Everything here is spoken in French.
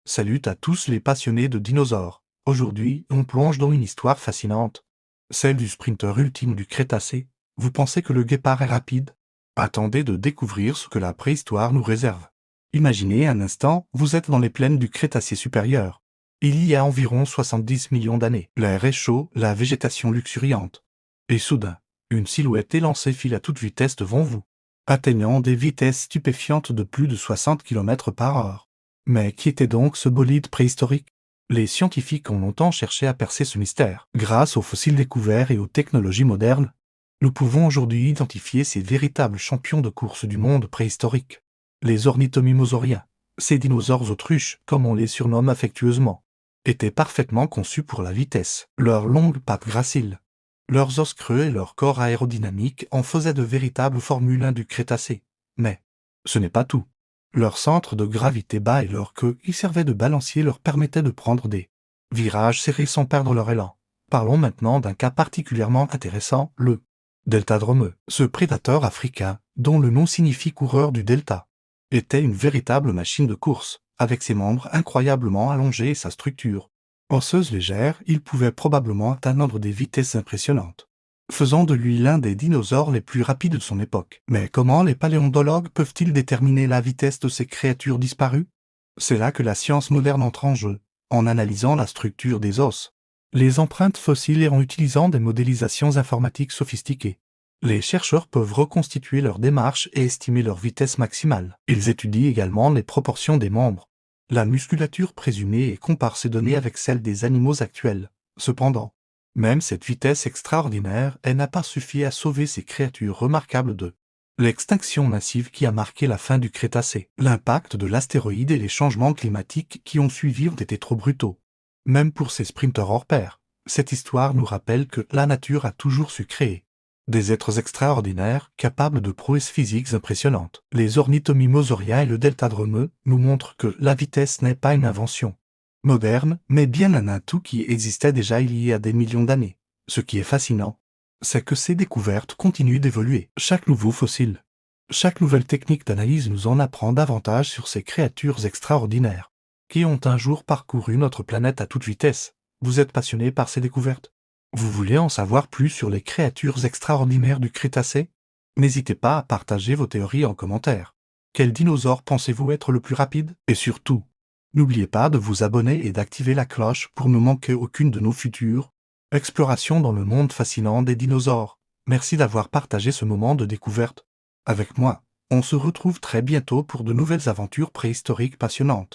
Salut à tous les passionnés de dinosaures. Aujourd'hui, on plonge dans une histoire fascinante. Celle du sprinter ultime du Crétacé. Vous pensez que le guépard est rapide? Attendez de découvrir ce que la préhistoire nous réserve. Imaginez un instant, vous êtes dans les plaines du Crétacé supérieur. Il y a environ 70 millions d'années. L'air est chaud, la végétation luxuriante. Et soudain, une silhouette élancée file à toute vitesse devant vous, atteignant des vitesses stupéfiantes de plus de 60 km par heure. Mais qui était donc ce bolide préhistorique? Les scientifiques ont longtemps cherché à percer ce mystère. Grâce aux fossiles découverts et aux technologies modernes, nous pouvons aujourd'hui identifier ces véritables champions de course du monde préhistorique. Les ornithomimosauriens, ces dinosaures autruches, comme on les surnomme affectueusement, étaient parfaitement conçus pour la vitesse. Leurs longues pattes graciles, leurs os creux et leur corps aérodynamique en faisaient de véritables Formule 1 du Crétacé. Mais ce n'est pas tout. Leur centre de gravité bas et leur queue qui servait de balancier leur permettaient de prendre des virages serrés sans perdre leur élan. Parlons maintenant d'un cas particulièrement intéressant, le deltadromeux. Ce prédateur africain, dont le nom signifie coureur du delta, était une véritable machine de course. Avec ses membres incroyablement allongés et sa structure osseuse légère, il pouvait probablement atteindre des vitesses impressionnantes, faisant de lui l'un des dinosaures les plus rapides de son époque. Mais comment les paléontologues peuvent-ils déterminer la vitesse de ces créatures disparues? C'est là que la science moderne entre en jeu, en analysant la structure des os, les empreintes fossiles et en utilisant des modélisations informatiques sophistiquées. Les chercheurs peuvent reconstituer leur démarche et estimer leur vitesse maximale. Ils étudient également les proportions des membres, la musculature présumée et comparent ces données avec celles des animaux actuels. Cependant, même cette vitesse extraordinaire, elle n'a pas suffi à sauver ces créatures remarquables de l'extinction massive qui a marqué la fin du Crétacé. L'impact de l'astéroïde et les changements climatiques qui ont suivi ont été trop brutaux. Même pour ces sprinteurs hors pair, cette histoire nous rappelle que la nature a toujours su créer des êtres extraordinaires, capables de prouesses physiques impressionnantes. Les ornithomimosauriens et le deltadromeux nous montrent que la vitesse n'est pas une invention moderne, mais bien un atout qui existait déjà il y a des millions d'années. Ce qui est fascinant, c'est que ces découvertes continuent d'évoluer. Chaque nouveau fossile, chaque nouvelle technique d'analyse nous en apprend davantage sur ces créatures extraordinaires, qui ont un jour parcouru notre planète à toute vitesse. Vous êtes passionné par ces découvertes? Vous voulez en savoir plus sur les créatures extraordinaires du Crétacé? N'hésitez pas à partager vos théories en commentaire. Quel dinosaure pensez-vous être le plus rapide? Et surtout, n'oubliez pas de vous abonner et d'activer la cloche pour ne manquer aucune de nos futures explorations dans le monde fascinant des dinosaures. Merci d'avoir partagé ce moment de découverte avec moi. On se retrouve très bientôt pour de nouvelles aventures préhistoriques passionnantes.